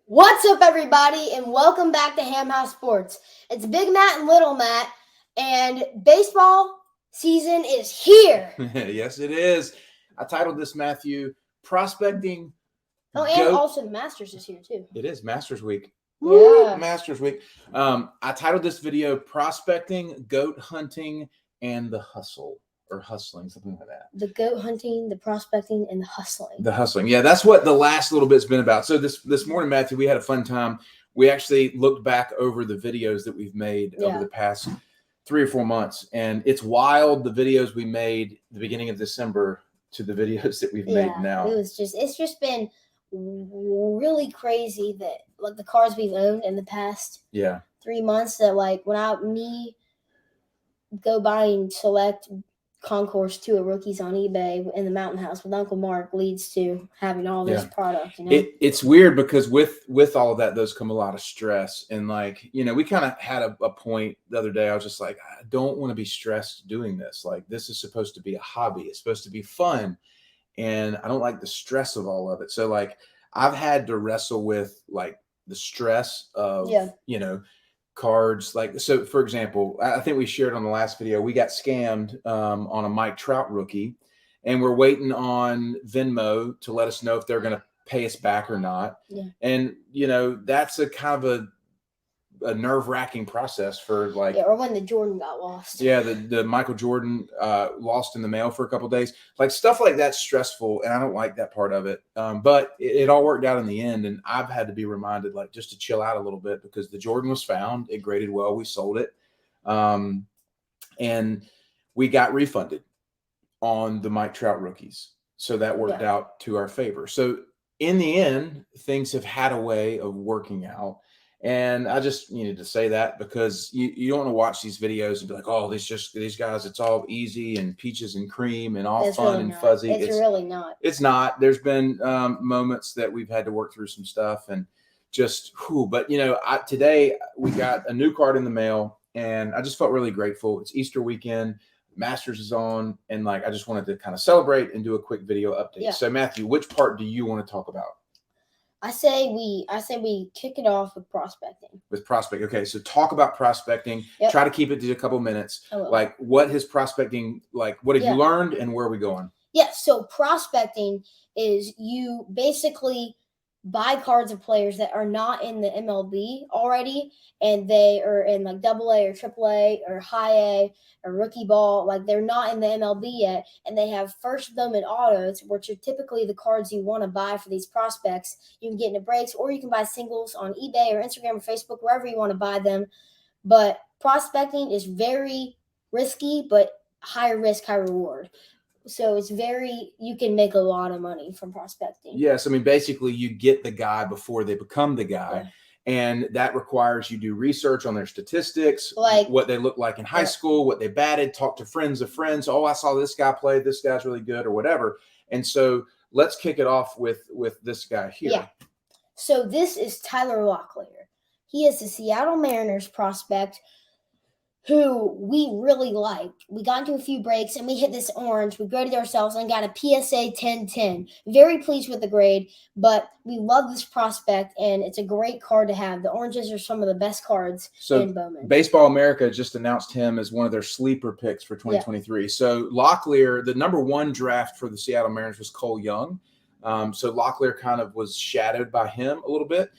What's up, everybody, and welcome back to Ham House Sports. It's Big Matt and Little Matt, and baseball season is here. Yes, it is. I titled this, Matthew, Prospecting. Oh, and also the Masters is here, too. It is Masters Week. Yeah. Woo, Masters Week. I titled this video, Prospecting, Goat Hunting, and the Hustle. Or hustling, something like that. The goat hunting, the prospecting, and the hustling. The hustling. Yeah, that's what the last little bit's been about. So this morning, Matthew, we had a fun time. We actually looked back over the videos that we've made over the past 3 or 4 months. And it's wild, the videos we made the beginning of December to the videos that we've made now. It's just been really crazy that like the cards we've owned in the past 3 months, that like when me go buy and select concourse to a rookies on eBay in the Mountain House with Uncle Mark leads to having all this product. You know? It's weird because with all of that does come a lot of stress. And like, we kind of had a point the other day. I was just like, I don't want to be stressed doing this. Like, this is supposed to be a hobby. It's supposed to be fun. And I don't like the stress of all of it. So like, I've had to wrestle with like the stress of, cards. Like, so for example, I think we shared on the last video, we got scammed on a Mike Trout rookie, and we're waiting on Venmo to let us know if they're going to pay us back or not. And that's a kind of a nerve-wracking process for like, or when the Jordan got lost. The Michael Jordan lost in the mail for a couple of days. Like, stuff like that's stressful, and I don't like that part of it. But it all worked out in the end, and I've had to be reminded like just to chill out a little bit, because the Jordan was found, it graded well, we sold it, and we got refunded on the Mike Trout rookies, so that worked out to our favor. So in the end, things have had a way of working out. And I just needed to say that, because you don't want to watch these videos and be like, oh, these guys, it's all easy and peaches and cream and all fun and fuzzy. It's really not. It's not. There's been moments that we've had to work through some stuff and just, but today we got a new card in the mail, and I just felt really grateful. It's Easter weekend. Masters is on, and like, I just wanted to kind of celebrate and do a quick video update. Yeah. So Matthew, which part do you want to talk about? I say we kick it off with prospecting. Okay, so talk about prospecting. Yep. Try to keep it to a couple minutes. Like, what has prospecting, like, what have you learned, and where are we going? Yeah, so prospecting is you basically buy cards of players that are not in the MLB already, and they are in like AA or AAA or high A or rookie ball. Like, they're not in the MLB yet, and they have first moment autos, which are typically the cards you want to buy for these prospects. You can get into breaks, or you can buy singles on eBay or Instagram or Facebook, wherever you want to buy them. But prospecting is very risky, but high risk, high reward. So you can make a lot of money from prospecting. Yes. I mean, basically you get the guy before they become the guy. Yeah. And that requires you do research on their statistics, like what they look like in high school, what they batted, talk to friends of friends. Oh, I saw this guy play. This guy's really good, or whatever. And so let's kick it off with this guy here. Yeah. So this is Tyler Locklear. He is the Seattle Mariners prospect who we really like. We got into a few breaks, and we hit this orange. We graded ourselves and got a PSA 10-10. Very pleased with the grade, but we love this prospect, and it's a great card to have. The oranges are some of the best cards in Bowman. Baseball America just announced him as one of their sleeper picks for 2023. Yeah. So Locklear, the number 1 draft for the Seattle Mariners was Cole Young. So Locklear kind of was shadowed by him a little bit.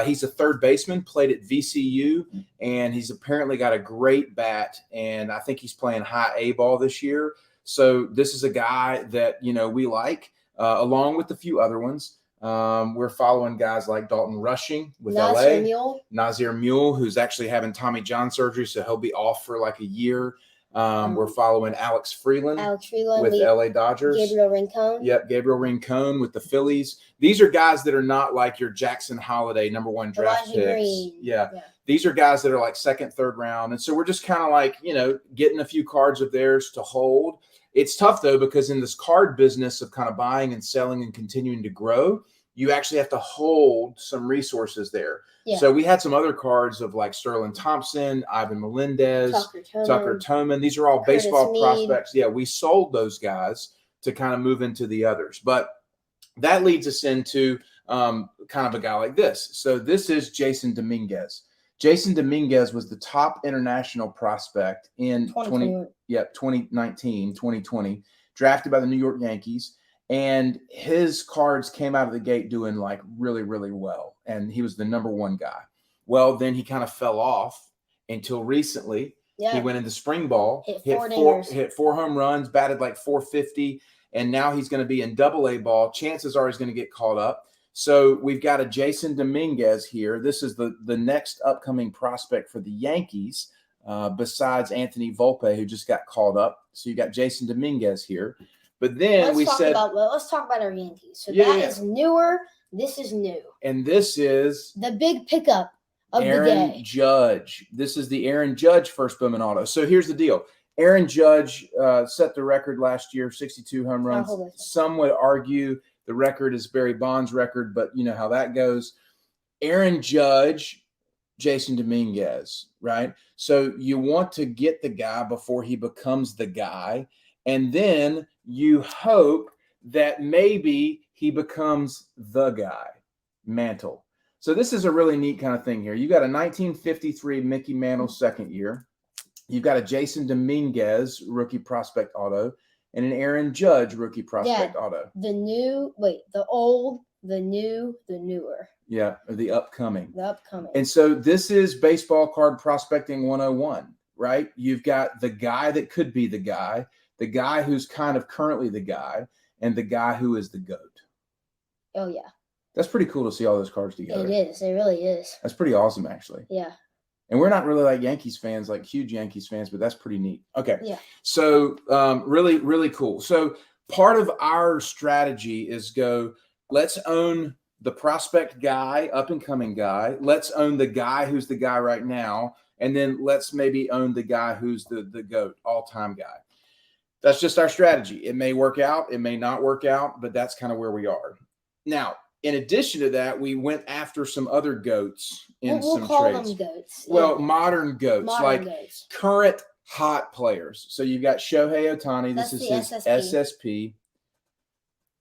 He's a third baseman, played at VCU, and he's apparently got a great bat, and I think he's playing high A ball this year. So this is a guy that, we like, along with a few other ones. We're following guys like Dalton Rushing with Nazir Mule, who's actually having Tommy John surgery, so he'll be off for like a year. We're following Alex Freeland with LA Dodgers. Gabriel Rincon. Yep, Gabriel Rincon with the Phillies. These are guys that are not like your Jackson Holiday number 1 draft Elijah picks. Green. Yeah. These are guys that are like 2nd, 3rd round. And so we're just kind of like, getting a few cards of theirs to hold. It's tough, though, because in this card business of kind of buying and selling and continuing to grow, you actually have to hold some resources there. Yeah. So we had some other cards of like Sterling Thompson, Ivan Melendez, Tucker Toman. These are all Curtis baseball Mead. prospects. Yeah, we sold those guys to kind of move into the others. But that leads us into kind of a guy like this. So this is Jason Dominguez. Jason Dominguez was the top international prospect in 2019, 2020, drafted by the New York Yankees. And his cards came out of the gate doing like really, really well. And he was the number one guy. Well, then he kind of fell off until recently. Yeah. He went into spring ball, hit four home runs, batted like 450. And now he's going to be in AA ball. Chances are he's going to get called up. So we've got a Jason Dominguez here. This is the next upcoming prospect for the Yankees, besides Anthony Volpe, who just got called up. So you got Jason Dominguez here. But then let's talk about our Yankees. So that is newer. This is new. And this is the big pickup of Aaron the day. Judge. This is the Aaron Judge first Bowman auto. So here's the deal. Aaron Judge set the record last year, 62 home runs. Some would argue the record is Barry Bonds' record, but you know how that goes. Aaron Judge, Jason Dominguez, right? So you want to get the guy before he becomes the guy, and then you hope that maybe he becomes the guy, Mantle. So this is a really neat kind of thing here. You got a 1953 Mickey Mantle second year. You've got a Jason Dominguez rookie prospect auto and an Aaron Judge rookie prospect auto. The old, the new, the newer. Yeah, or the upcoming. The upcoming. And so this is baseball card prospecting 101, right? You've got the guy that could be the guy who's kind of currently the guy, and the guy who is the GOAT. Oh, yeah. That's pretty cool to see all those cards together. It is. It really is. That's pretty awesome, actually. Yeah. And we're not really like Yankees fans, like huge Yankees fans, but that's pretty neat. Okay. Yeah. So really, really cool. So part of our strategy is let's own the prospect guy, up and coming guy. Let's own the guy who's the guy right now. And then let's maybe own the guy who's the GOAT, all-time guy. That's just our strategy. It may work out. It may not work out, but that's kind of where we are. Now, in addition to that, we went after some other GOATs in some trades. We'll call them GOATs. Well, modern GOATs, current hot players. So you've got Shohei Ohtani. This is his SSP.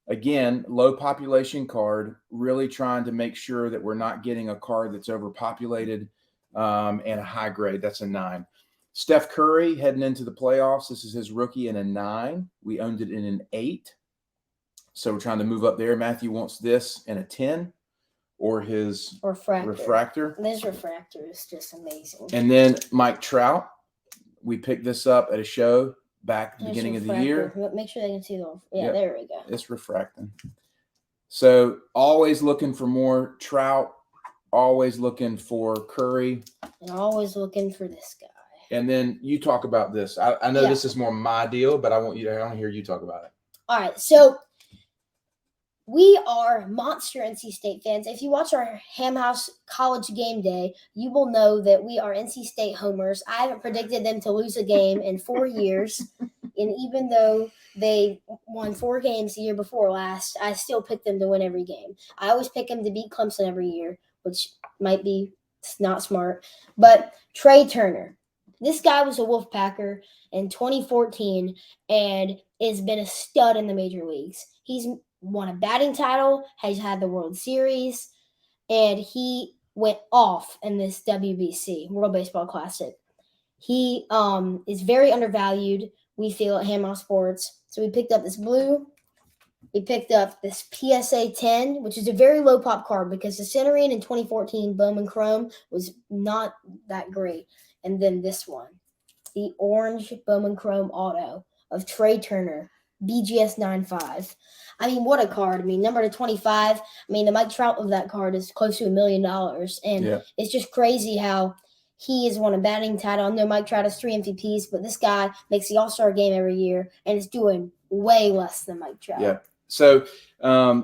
Again, low population card, really trying to make sure that we're not getting a card that's overpopulated and a high grade. That's a 9. Steph Curry heading into the playoffs. This is his rookie in a 9. We owned it in an 8. So we're trying to move up there. Matthew wants this in a 10 or his refractor. This refractor is just amazing. And then Mike Trout. We picked this up at a show back at the beginning of the year. Make sure they can see the there we go. It's refracting. So always looking for more Trout, always looking for Curry. And always looking for this guy. And then you talk about this. I know this is more my deal, but I want to hear you talk about it. All right. So we are monster NC State fans. If you watch our Ham House College game day, you will know that we are NC State homers. I haven't predicted them to lose a game in 4 years. And even though they won 4 games the year before last, I still pick them to win every game. I always pick them to beat Clemson every year, which might be not smart. But Trey Turner, this guy was a Wolfpacker in 2014 and has been a stud in the major leagues. He's won a batting title, has had the World Series, and he went off in this WBC, World Baseball Classic. He is very undervalued, we feel, at Ham House Sports. So we picked up this blue. We picked up this PSA 10, which is a very low pop card because the Centurion in 2014 Bowman Chrome was not that great. And then this one, the orange Bowman Chrome auto of Trey Turner, BGS 95. I mean, what a card. I mean, number to 25. I mean, the Mike Trout of that card is close to $1 million. And it's just crazy how he has won a batting title. I know Mike Trout has 3 MVPs, but this guy makes the All-Star game every year and is doing way less than Mike Trout. Yeah. So,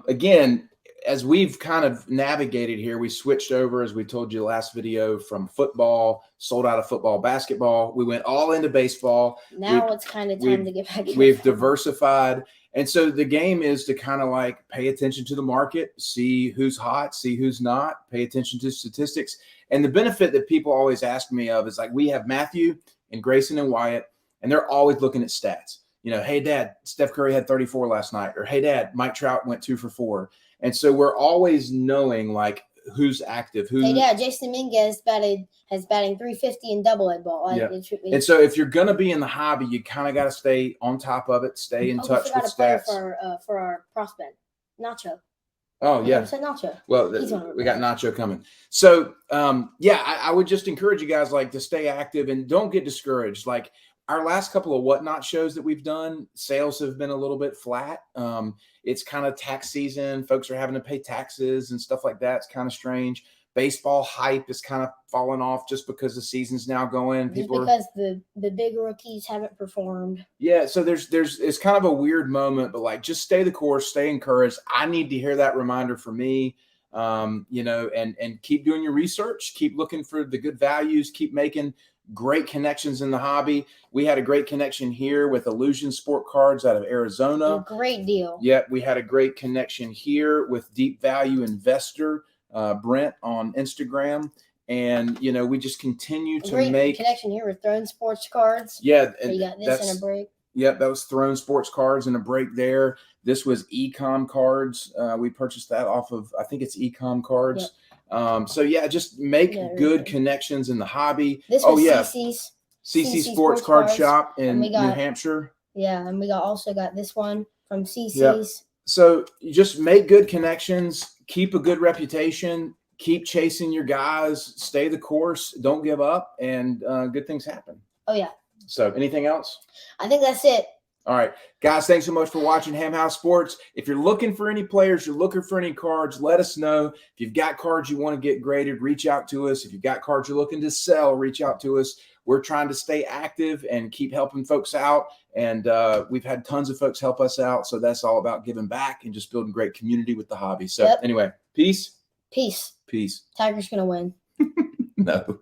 again, as we've kind of navigated here, we switched over, as we told you last video, from football, sold out of football, basketball. We went all into baseball. Now it's kind of time to get back in. We've diversified. And so the game is to kind of like pay attention to the market, see who's hot, see who's not, pay attention to statistics. And the benefit that people always ask me of is like, we have Matthew and Grayson and Wyatt, and they're always looking at stats. you know, hey dad, Steph Curry had 34 last night, or hey dad, Mike Trout went 2 for 4. And so we're always knowing like who's active, who. Hey, yeah, Jason Dominguez has batting 350 in double-A ball. Yeah. And so if you're going to be in the hobby, you kind of got to stay on top of it, stay in touch with stats. For our prospect, Nacho. Oh, yeah. Said Nacho. Well, we got Nacho coming. So, I would just encourage you guys like to stay active and don't get discouraged. Like our last couple of Whatnot shows that we've done, sales have been a little bit flat. It's kind of tax season. Folks are having to pay taxes and stuff like that. It's kind of strange. Baseball hype is kind of falling off just because the season's now going. Because the big rookies haven't performed. Yeah, so there's it's kind of a weird moment, but like just stay the course, stay encouraged. I need to hear that reminder for me, you know, and keep doing your research, keep looking for the good values, keep making great connections in the hobby. We had a great connection here with Illusion Sport Cards out of Arizona. A great deal. Yeah, we had a great connection here with Deep Value Investor, Brent on Instagram. And, you know, we just continue to make connection here with Throne Sports Cards. Yeah. So you got this in a break. Yep, that was Throne Sports Cards in a break there. This was Ecom Cards. We purchased that off of, I think it's Ecom Cards. Yep. So yeah, just make good connections in the hobby. This was CC Sports Card Shop in New Hampshire. Yeah, and we also got this one from CC's. Yep. So you just make good connections, keep a good reputation, keep chasing your guys, stay the course, don't give up, and good things happen. Oh yeah. So anything else? I think that's it. All right, guys, thanks so much for watching Ham House Sports. If you're looking for any players, you're looking for any cards, let us know. If you've got cards you want to get graded, reach out to us. If you've got cards you're looking to sell, reach out to us. We're trying to stay active and keep helping folks out. And we've had tons of folks help us out. So that's all about giving back and just building great community with the hobby. So anyway, peace. Peace. Peace. Tiger's going to win. No.